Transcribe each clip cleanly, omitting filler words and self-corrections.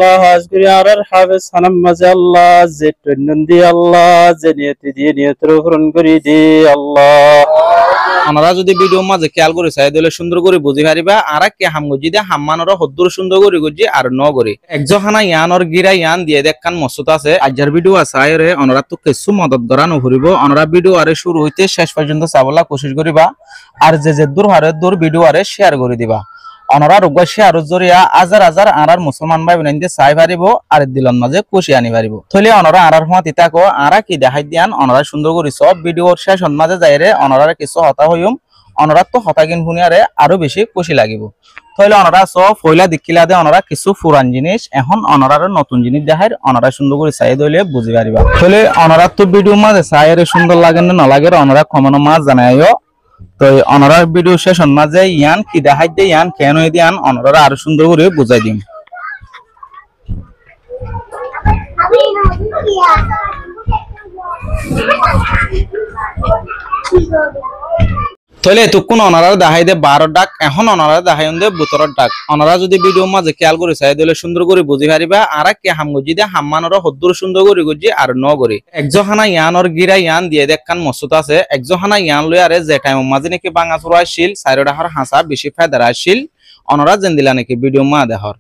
আল্লাহ আজগুরি আরার হাফেজ সানাম মাঝে আল্লাহ যে টন্নন দি আল্লাহ যে নিয়তি দিয়ে নিয়তের পূরণ করি দি আল্লাহ। আমরা যদি ভিডিও মাঝে খেয়াল করে চাই দিলে সুন্দর করে বুঝি পারিবা আর কে হাম গজি দে হাম্মানর হদ্দুর সুন্দর করে গজি আর ন করে একজহানা ইয়ানর গিরা ইয়ান দিয়ে দেখান মসুত আছে আজকের ভিডিও আছে আয়রে অনরা তো কিছু মদত করা নহরিব অনরা ভিডিও আরে শুরু হইতে শেষ পর্যন্ত চাবলা কোশিশ করিবা আর যে দূর হারে দূর ভিডিও আরে শেয়ার করে দিবা অনরা রোগ শেয়ার জরিয়া হাজার হাজার আনার মুসলমান ভাই বোন চাই পারিব আর দিলন মাঝে খুশি আনি পারিব থলে অনরা আনার হুয়া তিতাকো আরা কি দেখাই দিয়ান অনরা সুন্দর করে সব ভিডিওর শেষ মাঝে যাইরে অনরা কিছু হতা হইম অনরা তো হতাগিন শুনিয়ারে আরো বেশি খুশি লাগিব তাহলে অনরা সব পয়লা দেখিলা দে অনরা কিছু পুরান জিনিস এখন অনরার নতুন জিনিস দেখাই অনরা সুন্দর করে চাই দইলে বুঝি পারিবা তাহলে অনরা তো ভিডিও মাঝে চাইরে সুন্দর লাগে না লাগে অনরা কমন মাছ জানাইও তো অনরার ভিডিও শেষ মাঝে ইয়ান কি দেখাই দে ইয়ান কেন দিয়ান অনরা আরো সুন্দর করে বুঝাই দিম তাহলে এতক্ষণ অনারা দেখাই দে 12 ডাক এখন অনারা দেখাই দে 12 ডাক অনারা যদি ভিডিও মাঝে খেয়াল করে চাই দিলে সুন্দর করে বুঝি পারিবা আর কে হাম গজি দে হাম্মানর হদ্দুর সুন্দর করে গজি আর ন করে একজহানা ইয়ানর গিরা ইয়ান দিয়ে দেখান মসুত আছে একজহানা ইয়ান লই আরে যে টাইম মাঝে নাকি বাঙা চুরা শিল সাইরডাহর হাসা বেশি ফায়দা শিল অনারা জেন দিলা নাকি ভিডিও মা দেহর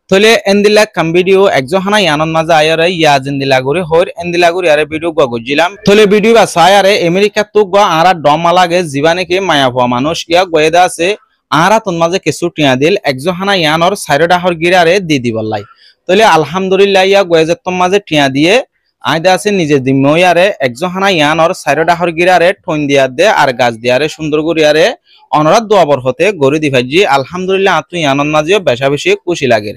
তলে এন্দিলা কাম ভিডিও একজহানা ইয়ানন মাঝে আয়ারে ইয়া জেন্দিলা করে হর এন্দিলা করে আরে ভিডিও গজিলাম তলে ভিডিও বা সায়ারে আমেরিকা তো গো আরা ডমা লাগে জীবানে কি মায়া হওয়া মানুষ ইয়া গয়েদা আছে আরা তোর মাঝে কিছু টিয়া দিল একজহানা ইয়ানর সাইরডাহর গিরারে দি দিবলাই তলে আলহামদুলিল্লাহ ইয়া গয়েজের তোর মাঝে টিয়া দিয়ে আইদা আছে নিজে দিময়ারে একজহানা ইয়ানর সাইরডাহর গিরারে ঠন দিয়া দে আর গাছ দিয়ারে সুন্দর করিয়ারে অনরাত দোয়াবর হতে গড়ি দিভাজি আলহামদুলিল্লাহ আতুই আনন্দ মাঝে বেশা বেশি খুশি লাগে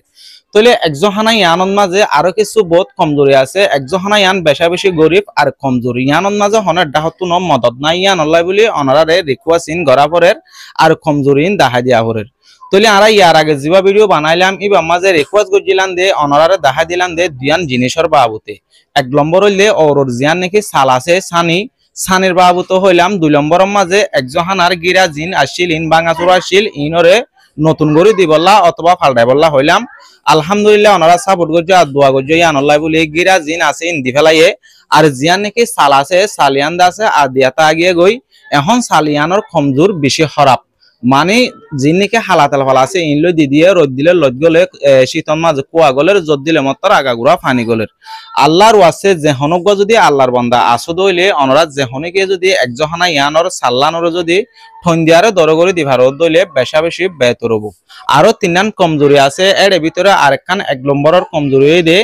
তলে একজহানা ইয়ানন মাঝে আরো কিছু বহুত কমজোরি আছে একজহানা ইয়ান বেশা বেশি গরিব আর কমজোরি ইয়ানন মাঝে হনের ডাহতু ন মদত নাই ইয়ান আল্লাহ বলি অনারারে রিকোয়েস্টিং গড়া পরের আর কমজোরি দেখা দিয়া পরের তলে আরা ইয়ার আগে জিবা ভিডিও বানাইলাম ইবা মাঝে রিকোয়েস্ট গজিলাম দে অনারারে দেখা দিলাম দে দুয়ান জিনিসের বাবুতে এক নম্বর হইলে ওরর জিয়ান নাকি সাল আছে সানি সানির বাবুত হইলাম 2 নম্বরের মাঝে একজহানার গিরা জিন আসিল ইন বাঙাচুরা আসিল ইনরে নতুন গড়ি দিবল্লা অথবা ফালডাই বল্লা হইলাম আলহামদুলিল্লাহ ওনারা সাপোর্ট করছে আর দোয়া করছে ইয়ানুল্লাহ বলে গিরা জিন আছে ইন্দি ফেলাইয়ে আর জিয়ান নাকি সাল আছে সালিয়ান আছে আর দিয়াতা আগিয়ে গই এখন সালিয়ানোর কমজোর বেশি খারাপ মানে জিন নাকি হালাতাল ফালা আছে ইনলো দি দিয়ে রোদ দিলে লদ গলে শীতন মাঝে কুয়া গলের জোর দিলে মত্তর আগাগুড়া ফানি গলের আল্লাহর ওয়াসে যেহনজ্ঞ যদি আল্লাহর বান্দা আসদ হইলে অনরা যেহনিকে যদি একজহানা ইয়ানর সাল্লানর যদি ঠন দিয়ারে দরগরি দিভার দইলে বেশা বেশি বেতর হবো আরো 3 কমজোরি আছে এর ভিতরে আরেকখান 1 নম্বরের কমজোরি দে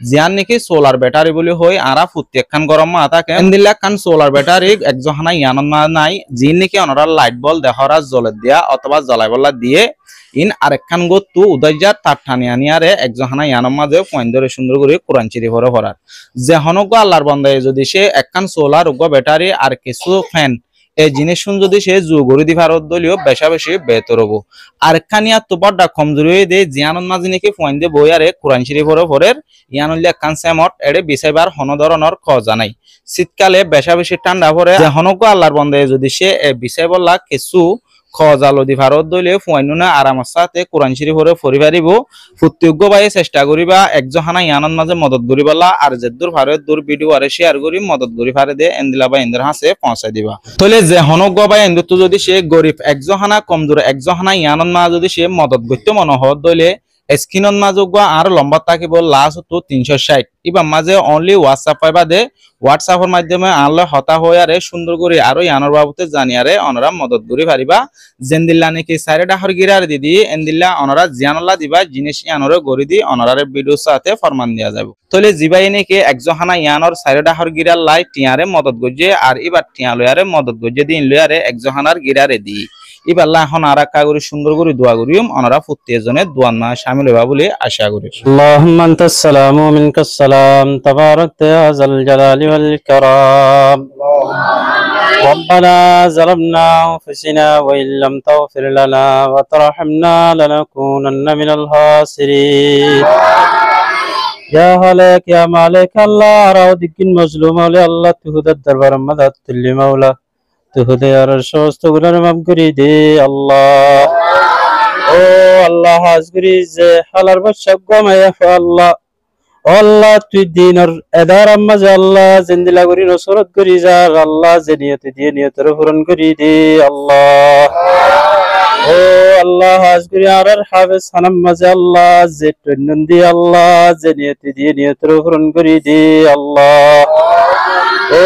জিয়ান নাকি সোলার ব্যাটারি বলি হয় আরা প্রত্যেকখান গরম মা থাকে এন্দিলা খান সোলার ব্যাটারি একজহানা ইয়ানন মা নাই জিন নাকি অনরা লাইট বল দেহরা জ্বলে দিয়া অথবা জ্বলাই বল্লা দিয়ে ইন আরেকখান গতু উদয়জাত তাঠানি আনিয়ারে একজহানা ইয়ানন মাঝে পয়েন্ট ধরে সুন্দর করে কোরআন শরীফ পড়ে পড়ার যেহনজ্ঞ আল্লাহর বান্দায় যদি সে একখান সোলার ব্যাটারি আর কিছু ফ্যান এই জিনিস শুন যদি সে জুগরি দি ভারত দলীয় বেশা বেশি বেতর হবো আর খানিয়া তো বড় কমজোরি দে জিয়ানন মাঝে নাকি পয়েন্ট দে বইয়ারে কোরআন শরীফ পড়ের ইয়ানুল্লাহ খান সেমট এড়ে বিসাইবার হন ধরনের খোঁজা নাই শীতকালে বেশা বেশি ঠান্ডা পড়ে যেহনজ্ঞ আল্লাহর বান্দায় যদি সে বিসাই বললা কিছু খজালদি ভারত দলে ফুয়াইনুনা আরামের সাথে কোরআন শরীফ পড়ি পারিব প্রত্যেক ভাই চেষ্টা করিবা একজহানা ইয়ানন মাঝে মদত করিবালা আর যেদূর ভারত দূর ভিডিও আরে শেয়ার করি মদত করি পারে দে এন্দিলা বা এন্দের হাসে পৌঁছাই দিবা তলে যে হনজ্ঞ ভাই এন্দ তো যদি সে গরিব একজহানা কমজোর একজহানা ইয়ানন মা যদি সে মদত করতে মন হত দলে স্ক্রিনত মাঝে আর লম্বা থাকিব লাস্ট তো 360 ইবা মাঝে অনলি হোয়াটসঅ্যাপ পাইবা দে হোয়াটসঅ্যাপের মাধ্যমে আনলে হতা হয়ে আরে সুন্দর করে আরো ইয়ানোর বাবুতে জানিয়ারে অনরা মদত করি পারিবা জেন্দিল্লা নাকি সাইরে ডাহর গিরার দিদি এন্দিল্লা অনরা জিয়ানুল্লাহ দিবা জিনিস ইয়ানোরে গরি দি অনরারে ভিডিও সাথে ফরমান দেয়া যাবে তলে জিবাই নাকি একজহানা ইয়ানোর সাইরে ডাহর গিরার লাই টিয়ারে মদত গজে আর এবার টিয়া লয়ারে মদত গজে দিন লয়ারে একজহানার গিরারে দি ইবাল্লাহ এখন আরাকা করে সুন্দর করে দোয়া করিম অনরা প্রত্যেকজনে দোয়া না শামিল হবা বলে আশা করি আল্লাহুম্মা আনতাস সালামু ওয়া মিনকাস সালাম তাবারাকতা ইয়া যাল জালালি ওয়াল ইকরাম ربنا ظلمنا أنفسنا وإن لم تغفر لنا وترحمنا لنكونن من الخاسرين يا هلاك يا مالك الله راودك المظلوم الله تهدى الدربار مدد اللي مولا تهدى يا رشوست غنر مبقري دي الله ও ও আল্লাহ হাজগুরি যে হালার বর্ষা গমায়া আল্লাহ আল্লাহ তুই দিনের এদার আম্মা যে আল্লাহ জিন্দিলা করি নসরত করি যার আল্লাহ যে নিয়তে দিয়ে নিয়তের পূরণ করি দে আল্লাহ ও আল্লাহ হাজগুরি আর হাফেজ হানাম মাঝে আল্লাহ যে টন্নন দিয়ে আল্লাহ যে নিয়তে দিয়ে নিয়তের পূরণ করি দে আল্লাহ ও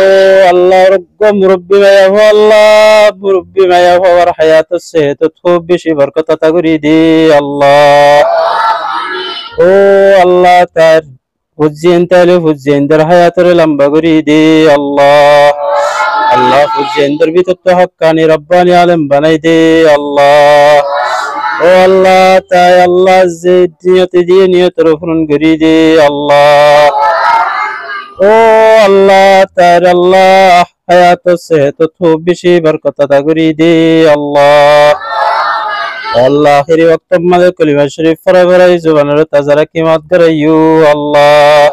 আল্লাহ রব্ব মুরব্বি মায়া হো আল্লাহ মুরব্বি মায়া হওয়ার হায়াত সেহত খুব বেশি বরকত আতা করি দে আল্লাহ ও আল্লাহ তার হুজ্জেন তাহলে হুজ্জেনদের হায়াতের লম্বা করি দে আল্লাহ আল্লাহ হুজ্জেনদের ভিতর তো হক্কানি রব্বানি আলেম বানাই দে আল্লাহ ও আল্লাহ তাই আল্লাহ যে নিয়তে দিয়ে নিয়তের পূরণ করি দে আল্লাহ ও আল্লাহ তার আল্লাহ হায়াত সেহত খুব বেশি বরকত আতা করি দে আল্লাহ আল্লাহ আখিরি ওয়াক্ত মাঝে কলিমা শরীফ পড়া পড়াই জুবানের তাজারা কিমাত করাইও আল্লাহ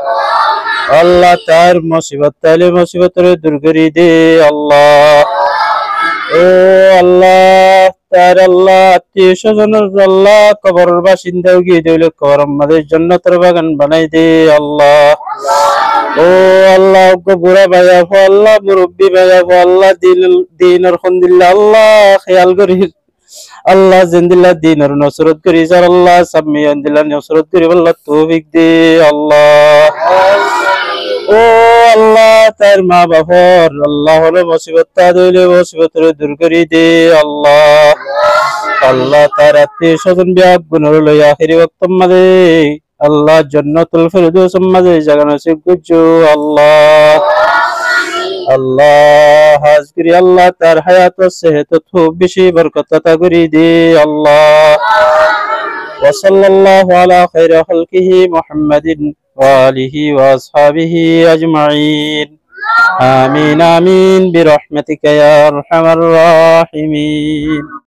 আল্লাহ তার মুসিবত তাইলে মুসিবতের দূর করি দে আল্লাহ ও আল্লাহ তার আল্লাহ আত্মীয় স্বজনের আল্লাহ কবরের বাসিন্দাও গিয়ে দিল কবর আমাদের জান্নাতের বাগান বানাই দে আল্লাহ ও আল্লাহ বুড়া ভাইয়া হো আল্লাহ মুরব্বী ভাইয়া হো আল্লাহ দিনের খন্দিল্লা আল্লাহ খেয়াল করি আল্লাহ জিন্দিল্লাহ দিনের নসরত করি যার আল্লাহ সামিয়ান দিল্লাহ নসরত করি আল্লাহ তৌফিক দে আল্লাহ ও আল্লাহ তার মা বাবার আল্লাহ হলো মুসিবত তা দইলে মুসিবতের দূর করি দে আল্লাহ আল্লাহ তার আত্মীয় স্বজন বিয়াব গুণর লই আখিরি ওয়াক্ত মাঝে আল্লাহ জান্নাতুল ফিরদৌস মাঝে জায়গা নসিব করছো আল্লাহ আল্লাহ হাজগিরি আল্লাহ তার হায়াত সেহত খুব বেশি বরকত আতা করি দে আল্লাহ ওয়া সাল্লাল্লাহু আলা খাইরি খালকিহি মুহাম্মাদিন ওয়া আলিহি ওয়া আসহাবিহি আজমাইন আমিন আমিন বিরহমাতিকা ইয়া আরহামার রাহিমিন।